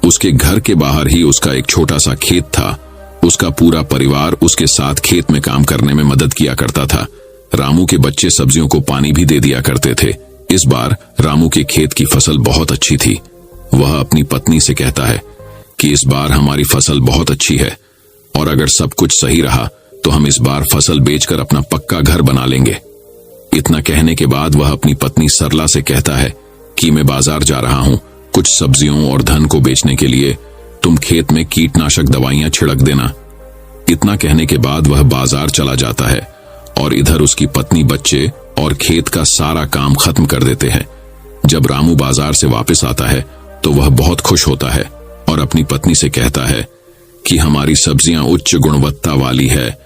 उसके घर के बाहर ही उसका एक छोटा सा खेत था। उसका पूरा परिवार उसके साथ खेत में काम करने में मदद किया करता था। रामू के बच्चे सब्जियों को पानी भी दे दिया करते थे। इस बार रामू के खेत की फसल बहुत अच्छी थी। वह अपनी पत्नी से कहता है कि इस बार हमारी फसल बहुत अच्छी है, और अगर सब कुछ सही रहा तो हम इस बार फसल बेचकर अपना पक्का घर बना लेंगे। इतना कहने के बाद वह अपनी पत्नी सरला से कहता है कि मैं बाजार जा रहा हूं कुछ सब्जियों और धन को बेचने के लिए, तुम खेत में कीटनाशक दवाइयां छिड़क देना। इतना कहने के बाद वह बाजार चला जाता है, और इधर उसकी पत्नी, बच्चे और खेत का सारा काम खत्म कर देते हैं। जब रामू बाजार से वापस आता है तो वह बहुत खुश होता है और अपनी पत्नी से कहता है कि हमारी सब्जियां उच्च गुणवत्ता वाली है,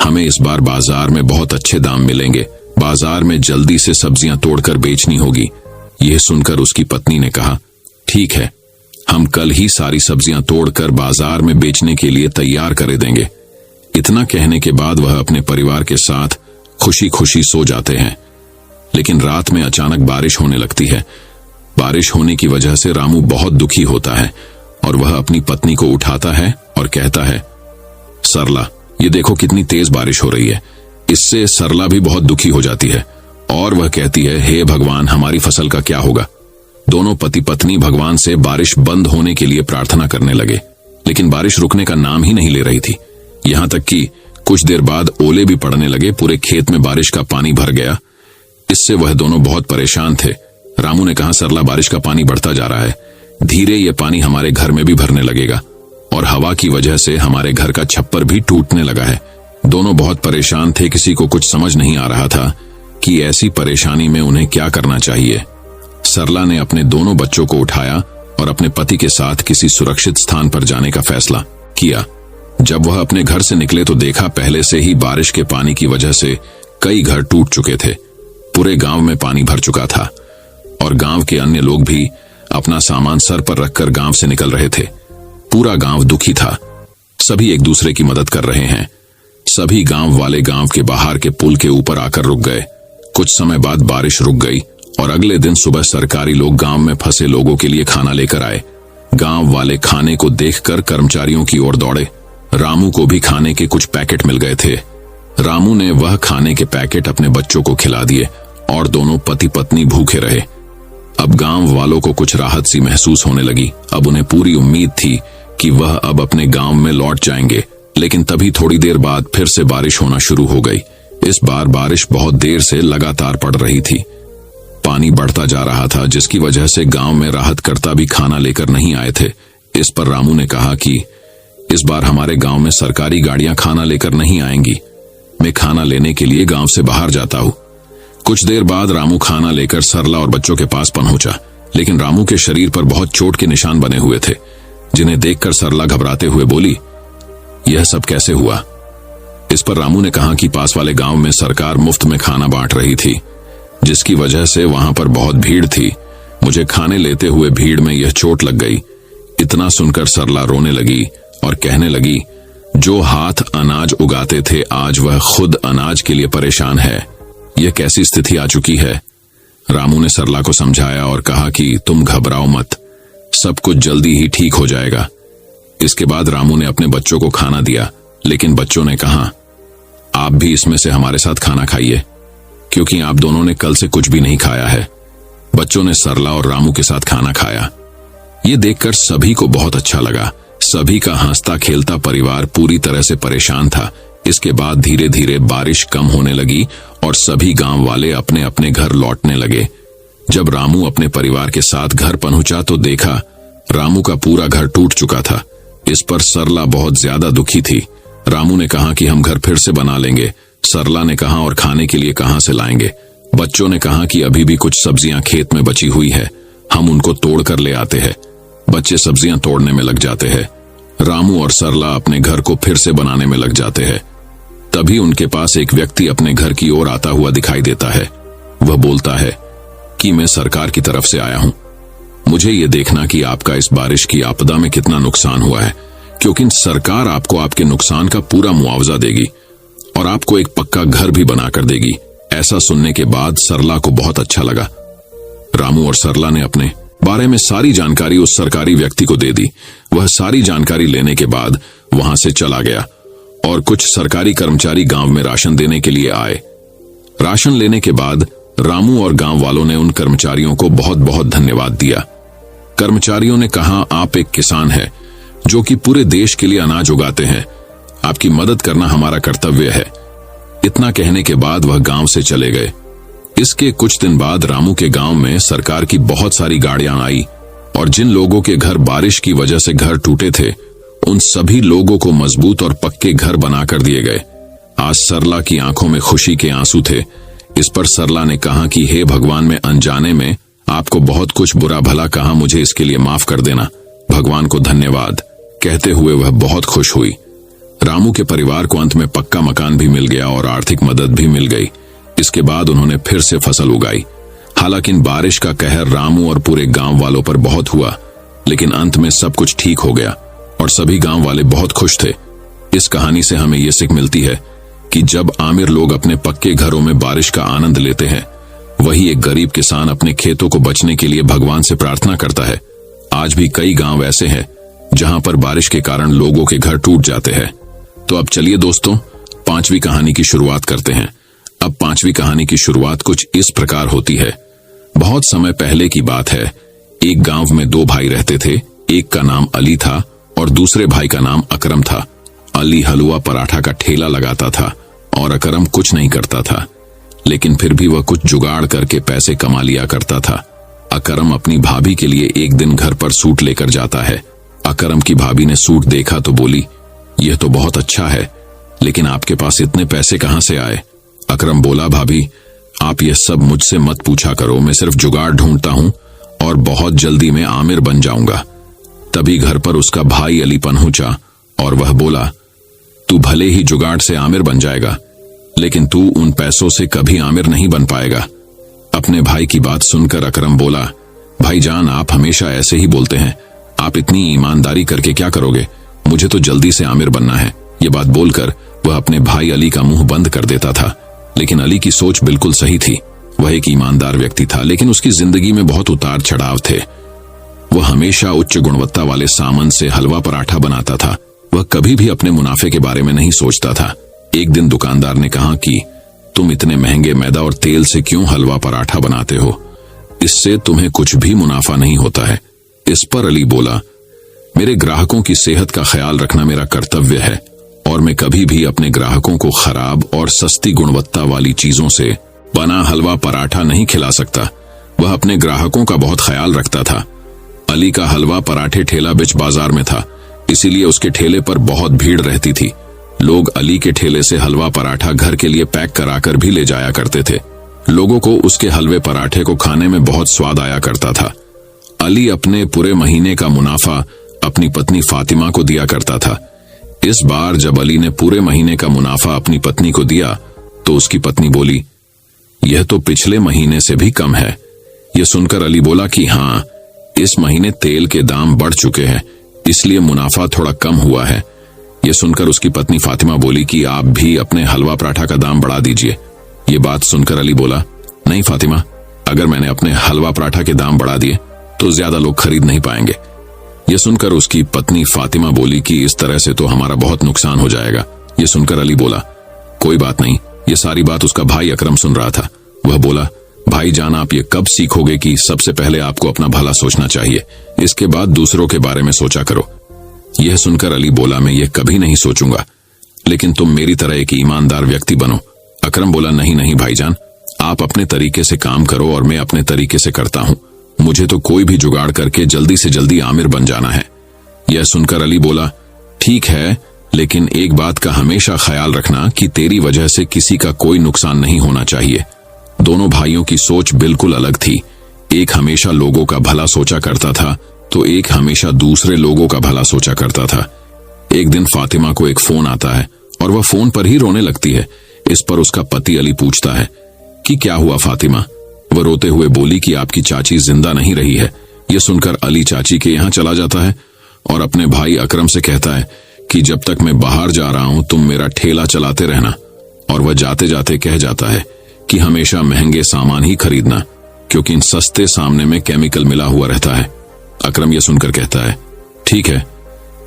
हमें इस बार बाजार में बहुत अच्छे दाम मिलेंगे, बाजार में जल्दी से सब्जियां तोड़कर बेचनी होगी। यह सुनकर उसकी पत्नी ने कहा, ठीक है, हम कल ही सारी सब्जियां तोड़कर बाजार में बेचने के लिए तैयार कर देंगे। इतना कहने के बाद वह अपने परिवार के साथ खुशी खुशी सो जाते हैं। लेकिन रात में अचानक बारिश होने लगती है। बारिश होने की वजह से रामू बहुत दुखी होता है, और वह अपनी पत्नी को उठाता है और कहता है, सरला, ये देखो कितनी तेज बारिश हो रही है। इससे सरला भी बहुत दुखी हो जाती है, और वह कहती है, हे भगवान, हमारी फसल का क्या होगा। दोनों पति पत्नी भगवान से बारिश बंद होने के लिए प्रार्थना करने लगे, लेकिन बारिश रुकने का नाम ही नहीं ले रही थी। यहां तक कि कुछ देर बाद ओले भी पड़ने लगे। पूरे खेत में बारिश का पानी भर गया। इससे वह दोनों बहुत परेशान थे। रामू ने कहा, सरला, बारिश का पानी बढ़ता जा रहा है, धीरे ये पानी हमारे घर में भी भरने लगेगा, और हवा की वजह से हमारे घर का छप्पर भी टूटने लगा है। दोनों बहुत परेशान थे। किसी को कुछ समझ नहीं आ रहा था कि ऐसी परेशानी में उन्हें क्या करना चाहिए। सरला ने अपने दोनों बच्चों को उठाया और अपने पति के साथ किसी सुरक्षित स्थान पर जाने का फैसला किया। जब वह अपने घर से निकले तो देखा पहले से ही बारिश के पानी की वजह से कई घर टूट चुके थे। पूरे गांव में पानी भर चुका था, और गांव के अन्य लोग भी अपना सामान सर पर रखकर गांव से निकल रहे थे। पूरा गांव दुखी था। सभी एक दूसरे की मदद कर रहे हैं। सभी गांव वाले गांव के बाहर के पुल के ऊपर आकर रुक गए। कुछ समय बाद बारिश रुक गई, और अगले दिन सुबह सरकारी लोग गांव में फंसे लोगों के लिए खाना लेकर आए। गांव वाले खाने को देखकर कर्मचारियों की ओर दौड़े। रामू को भी खाने के कुछ पैकेट मिल गए थे। रामू ने वह खाने के पैकेट अपने बच्चों को खिला दिए, और दोनों पति पत्नी भूखे रहे। अब गांव वालों को कुछ राहत सी महसूस होने लगी। अब उन्हें पूरी उम्मीद थी कि वह अब अपने गांव में लौट जाएंगे। लेकिन तभी थोड़ी देर बाद फिर से बारिश होना शुरू हो गई। इस बार बारिश बहुत देर से लगातार पड़ रही थी। पानी बढ़ता जा रहा था, जिसकी वजह से गांव में राहतकर्ता भी खाना लेकर नहीं आए थे। इस पर रामू ने कहा कि इस बार हमारे गांव में सरकारी गाड़ियां खाना लेकर नहीं आएंगी। मैं खाना लेने के लिए गांव से बाहर जाता हूं। कुछ देर बाद रामू खाना लेकर सरला और बच्चों के पास पहुंचा। लेकिन रामू के शरीर पर बहुत चोट के निशान बने हुए थे, जिन्हें देखकर सरला घबराते हुए बोली, यह सब कैसे हुआ? इस पर रामू ने कहा कि पास वाले गांव में सरकार मुफ्त में खाना बांट रही थी, जिसकी वजह से वहां पर बहुत भीड़ थी। मुझे खाने लेते हुए भीड़ में यह चोट लग गई। इतना सुनकर सरला रोने लगी और कहने लगी, जो हाथ अनाज उगाते थे आज वह खुद अनाज के लिए परेशान है। यह कैसी स्थिति आ चुकी है? रामू ने सरला को समझाया और कहा कि तुम घबराओ मत, सब कुछ जल्दी ही ठीक हो जाएगा। इसके बाद रामू ने अपने बच्चों को खाना दिया, लेकिन बच्चों ने कहा, आप भी इसमें से हमारे साथ खाना खाइए, क्योंकि आप दोनों ने कल से कुछ भी नहीं खाया है। बच्चों ने सरला और रामू के साथ खाना खाया। ये देखकर सभी को बहुत अच्छा लगा। सभी का हंसता खेलता परिवार पूरी तरह से परेशान था। इसके बाद धीरे धीरे बारिश कम होने लगी और सभी गांव वाले अपने अपने घर लौटने लगे। जब रामू अपने परिवार के साथ घर पहुंचा तो देखा रामू का पूरा घर टूट चुका था। इस पर सरला बहुत ज्यादा दुखी थी। रामू ने कहा कि हम घर फिर से बना लेंगे। सरला ने कहा, और खाने के लिए कहां से लाएंगे? बच्चों ने कहा कि अभी भी कुछ सब्जियां खेत में बची हुई है, हम उनको तोड़ कर ले आते हैं। बच्चे सब्जियां तोड़ने में लग जाते हैं। रामू और सरला अपने घर को फिर से बनाने में लग जाते हैं। तभी उनके पास एक व्यक्ति अपने घर की ओर आता हुआ दिखाई देता है। वह बोलता है कि मैं सरकार की तरफ से आया हूं। मुझे ये देखना कि आपका इस बारिश की आपदा में कितना नुकसान हुआ है, क्योंकि सरकार आपको आपके नुकसान का पूरा मुआवजा देगी और आपको एक पक्का घर भी बनाकर देगी। ऐसा सुनने के बाद सरला को बहुत अच्छा लगा। रामू और सरला ने अपने बारे में सारी जानकारी उस सरकारी व्यक्ति को दे दी। वह सारी जानकारी लेने के बाद वहां से चला गया और कुछ सरकारी कर्मचारी गांव में राशन देने के लिए आए। राशन लेने के बाद रामू और गांव वालों ने उन कर्मचारियों को बहुत बहुत धन्यवाद दिया। कर्मचारियों ने कहा, आप एक किसान हैं जो कि पूरे देश के लिए अनाज उगाते हैं, आपकी मदद करना हमारा कर्तव्य है। इतना कहने के बाद वह गांव से चले गए। इसके कुछ दिन बाद रामू के गांव में सरकार की बहुत सारी गाड़ियां आई और जिन लोगों के घर बारिश की वजह से घर टूटे थे उन सभी लोगों को मजबूत और पक्के घर बनाकर दिए गए। आज सरला की आंखों में खुशी के आंसू थे। इस पर सरला ने कहा कि हे भगवान, मैं अनजाने में आपको बहुत कुछ बुरा भला कहा, मुझे इसके लिए माफ कर देना, भगवान को धन्यवाद। कहते हुए वह बहुत खुश हुई। रामू के परिवार को अंत में पक्का मकान भी मिल गया और आर्थिक मदद भी मिल गई। इसके बाद उन्होंने फिर से फसल उगाई। हालांकि बारिश का कहर रामू और पूरे गांव वालों पर बहुत हुआ, लेकिन अंत में सब कुछ ठीक हो गया और सभी गांव वाले बहुत खुश थे। इस कहानी से हमें यह सीख मिलती है कि जब आमिर लोग अपने पक्के घरों में बारिश का आनंद लेते हैं, वही एक गरीब किसान अपने खेतों को बचने के लिए भगवान से प्रार्थना करता है। आज भी कई गांव ऐसे हैं जहां पर बारिश के कारण लोगों के घर टूट जाते हैं। तो अब चलिए दोस्तों, 5वीं कहानी की शुरुआत करते हैं। अब 5वीं कहानी की शुरुआत कुछ इस प्रकार होती है। बहुत समय पहले की बात है। एक गांव में 2 भाई रहते थे। एक का नाम अली था और दूसरे भाई का नाम अकरम था। अली हलवा पराठा का ठेला लगाता था और अकरम कुछ नहीं करता था, लेकिन फिर भी वह कुछ जुगाड़ करके पैसे कमा लिया करता था। अकरम अपनी भाभी के लिए एक दिन घर पर सूट लेकर जाता है। अकरम की भाभी ने सूट देखा तो बोली, यह तो बहुत अच्छा है, लेकिन आपके पास इतने पैसे कहां से आए? अकरम बोला, भाभी आप यह सब मुझसे मत पूछा करो, मैं सिर्फ जुगाड़ ढूंढता हूं और बहुत जल्दी मैं आमिर बन जाऊंगा। तभी घर पर उसका भाई अली पहुंचा और वह बोला, तू भले ही जुगाड़ से आमिर बन जाएगा, लेकिन तू उन पैसों से कभी आमिर नहीं बन पाएगा। अपने भाई की बात सुनकर अकरम बोला, भाईजान आप हमेशा ऐसे ही बोलते हैं, आप इतनी ईमानदारी करके क्या करोगे? मुझे तो जल्दी से आमिर बनना है। ये बात बोलकर वह अपने भाई अली का मुंह बंद कर देता था। लेकिन अली की सोच बिल्कुल सही थी। वह एक ईमानदार व्यक्ति था, लेकिन उसकी जिंदगी में बहुत उतार चढ़ाव थे। वह हमेशा उच्च गुणवत्ता वाले सामान से हलवा पराठा बनाता था। वह कभी भी अपने मुनाफे के बारे में नहीं सोचता था। एक दिन दुकानदार ने कहा कि तुम इतने महंगे मैदा और तेल से क्यों हलवा पराठा बनाते हो? इससे तुम्हें कुछ भी मुनाफा नहीं होता है। इस पर अली बोला, मेरे ग्राहकों की सेहत का ख्याल रखना मेरा कर्तव्य है और मैं कभी भी अपने ग्राहकों को खराब और सस्ती गुणवत्ता वाली चीजों से बना हलवा पराठा नहीं खिला सकता। वह अपने ग्राहकों का बहुत ख्याल रखता था। अली का हलवा पराठे ठेला बिच बाजार में था, इसीलिए उसके ठेले पर बहुत भीड़ रहती थी। लोग अली के ठेले से हलवा पराठा घर के लिए पैक कराकर भी ले जाया करते थे। लोगों को उसके हलवे पराठे को खाने में बहुत स्वाद आया करता था। अली अपने पूरे महीने का मुनाफा अपनी पत्नी फातिमा को दिया करता था। इस बार जब अली ने पूरे महीने का मुनाफा अपनी पत्नी को दिया तो उसकी पत्नी बोली, यह तो पिछले महीने से भी कम है। यह सुनकर अली बोला कि हाँ, इस महीने तेल के दाम बढ़ चुके हैं, इसलिए मुनाफा थोड़ा कम हुआ है। यह सुनकर उसकी पत्नी फातिमा बोली कि आप भी अपने हलवा पराठा का दाम बढ़ा दीजिए। ये बात सुनकर अली बोला, नहीं फातिमा, अगर मैंने अपने हलवा पराठा के दाम बढ़ा दिए तो ज्यादा लोग खरीद नहीं पाएंगे। यह सुनकर उसकी पत्नी फातिमा बोली कि इस तरह से तो हमारा बहुत नुकसान हो जाएगा। यह सुनकर अली बोला, कोई बात नहीं। यह सारी बात उसका भाई अकरम सुन रहा था। वह बोला, भाई जान, आप ये कब सीखोगे कि सबसे पहले आपको अपना भला सोचना चाहिए, इसके बाद दूसरों के बारे में सोचा करो। यह सुनकर अली बोला, मैं ये कभी नहीं सोचूंगा, लेकिन तुम मेरी तरह एक ईमानदार व्यक्ति बनो। अकरम बोला, नहीं नहीं भाईजान, आप अपने तरीके से काम करो और मैं अपने तरीके से करता हूं। मुझे तो कोई भी जुगाड़ करके जल्दी से जल्दी आमिर बन जाना है। यह सुनकर अली बोला, ठीक है, लेकिन एक बात का हमेशा ख्याल रखना कि तेरी वजह से किसी का कोई नुकसान नहीं होना चाहिए। दोनों भाइयों की सोच बिल्कुल अलग थी। एक हमेशा लोगों का भला सोचा करता था तो एक हमेशा दूसरे लोगों का भला सोचा करता था। एक दिन फातिमा को एक फोन आता है और वह फोन पर ही रोने लगती है। इस पर उसका पति अली पूछता है कि क्या हुआ फातिमा? वह रोते हुए बोली कि आपकी चाची जिंदा नहीं रही है। यह सुनकर अली चाची के यहाँ चला जाता है और अपने भाई अकरम से कहता है कि जब तक मैं बाहर जा रहा हूं तुम मेरा ठेला चलाते रहना। और वह जाते जाते कह जाता है कि हमेशा महंगे सामान ही खरीदना, क्योंकि इन सस्ते सामने में केमिकल मिला हुआ रहता है। अकरम यह सुनकर कहता है, ठीक है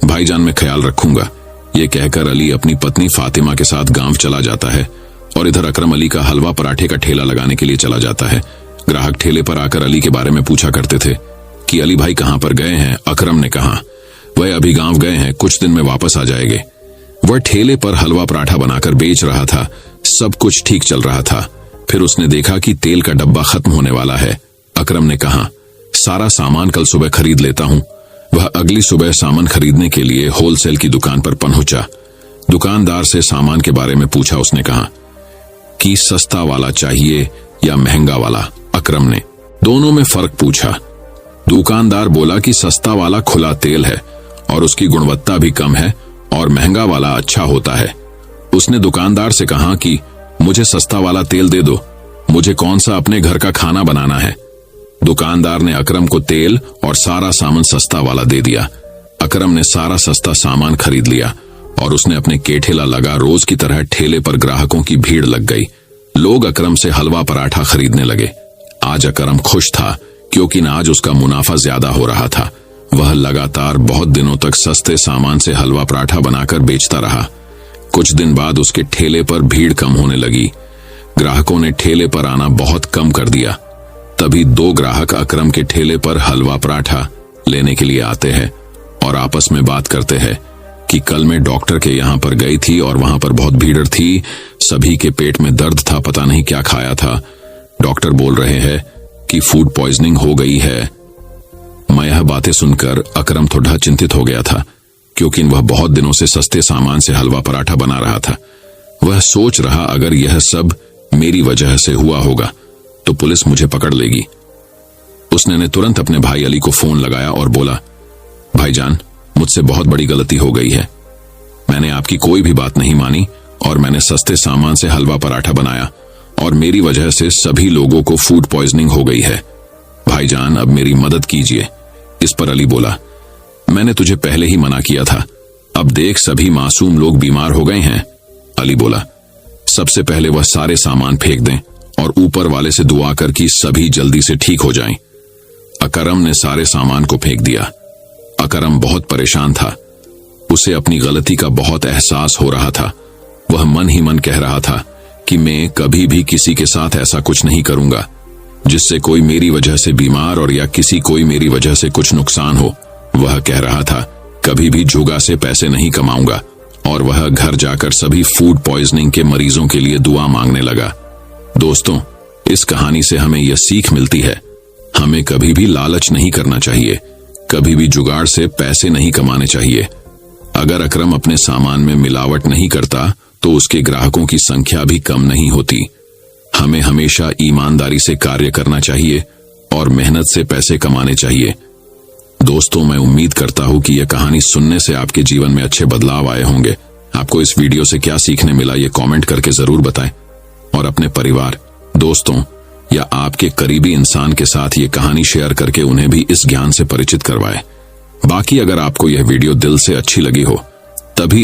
भाईजान, मैं ख्याल रखूंगा। यह कहकर अली अपनी पत्नी फातिमा के साथ गांव चला जाता है और इधर अकरम अली का हलवा पराठे का ठेला लगाने के लिए चला जाता है। ग्राहक ठेले पर आकर अली के बारे में पूछा करते थे कि अली भाई कहां पर गए हैं। अकरम ने कहा, वह अभी गांव गए हैं, कुछ दिन में वापस आ जाएंगे। वह ठेले पर हलवा पराठा बनाकर बेच रहा था। सब कुछ ठीक चल रहा था। फिर उसने देखा कि तेल का डब्बा खत्म होने वाला है। अकरम ने कहा, सारा सामान कल सुबह खरीद लेता हूं। वह अगली सुबह सामान खरीदने के लिए होलसेल की दुकान पर पहुंचा। दुकानदार से सामान के बारे में पूछा। उसने कहा कि सस्ता वाला चाहिए या महंगा वाला। अकरम ने दोनों में फर्क पूछा। दुकानदार बोला कि सस्ता वाला खुला तेल है और उसकी गुणवत्ता भी कम है और महंगा वाला अच्छा होता है। उसने दुकानदार से कहा कि मुझे सस्ता वाला तेल दे दो, मुझे कौन सा अपने घर का खाना बनाना है। दुकानदार ने अकरम को तेल और सारा सामान सस्ता वाला दे दिया। अकरम ने सारा सस्ता सामान खरीद लिया और उसने अपने ठेला लगा। रोज की तरह ठेले पर ग्राहकों की भीड़ लग गई। लोग अकरम से हलवा पराठा खरीदने लगे। आज अकरम खुश था क्योंकि आज उसका मुनाफा ज्यादा हो रहा था। वह लगातार बहुत दिनों तक सस्ते सामान से हलवा पराठा बनाकर बेचता रहा। कुछ दिन बाद उसके ठेले पर भीड़ कम होने लगी। ग्राहकों ने ठेले पर आना बहुत कम कर दिया। तभी दो ग्राहक अकरम के ठेले पर हलवा पराठा लेने के लिए आते हैं और आपस में बात करते हैं कि कल मैं डॉक्टर के यहाँ पर गई थी और वहां पर बहुत भीड़ थी। सभी के पेट में दर्द था, पता नहीं क्या खाया था। डॉक्टर बोल रहे हैं कि फूड पॉइजनिंग हो गई है। मैं यह बातें सुनकर अकरम थोड़ा चिंतित हो गया था, क्योंकि वह बहुत दिनों से सस्ते सामान से हलवा पराठा बना रहा था। वह सोच रहा, अगर यह सब मेरी वजह से हुआ होगा तो पुलिस मुझे पकड़ लेगी। उसने तुरंत अपने भाई अली को फोन लगाया और बोला, भाईजान, मुझसे बहुत बड़ी गलती हो गई है। मैंने आपकी कोई भी बात नहीं मानी और मैंने सस्ते सामान से हलवा पराठा बनाया और मेरी वजह से सभी लोगों को फूड पॉइजनिंग हो गई है। भाईजान, अब मेरी मदद कीजिए। इस पर अली बोला, मैंने तुझे पहले ही मना किया था, अब देख सभी मासूम लोग बीमार हो गए हैं। अली बोला, सबसे पहले वह सारे सामान फेंक दें और ऊपर वाले से दुआ कर कि सभी जल्दी से ठीक हो जाएं। अकरम ने सारे सामान को फेंक दिया। अकरम बहुत परेशान था। उसे अपनी गलती का बहुत एहसास हो रहा था। वह मन ही मन कह रहा था कि मैं कभी भी किसी के साथ ऐसा कुछ नहीं करूंगा जिससे कोई मेरी वजह से बीमार और या किसी कोई मेरी वजह से कुछ नुकसान हो। वह कह रहा था, कभी भी जुआ से पैसे नहीं कमाऊंगा। और वह घर जाकर सभी फूड पॉइजनिंग के मरीजों के लिए दुआ मांगने लगा। दोस्तों, इस कहानी से हमें यह सीख मिलती है, हमें कभी भी लालच नहीं करना चाहिए, कभी भी जुगाड़ से पैसे नहीं कमाने चाहिए। अगर अकरम अपने सामान में मिलावट नहीं करता तो उसके ग्राहकों की संख्या भी कम नहीं होती। हमें हमेशा ईमानदारी से कार्य करना चाहिए और मेहनत से पैसे कमाने चाहिए। दोस्तों, मैं उम्मीद करता हूं कि यह कहानी सुनने से आपके जीवन में अच्छे बदलाव आए होंगे। आपको इस वीडियो से क्या सीखने मिला ये कमेंट करके जरूर बताएं और अपने परिवार, दोस्तों या आपके करीबी इंसान के साथ ये कहानी शेयर करके उन्हें भी इस ज्ञान से परिचित करवाएं। बाकी अगर आपको यह वीडियो दिल से अच्छी लगी हो तभी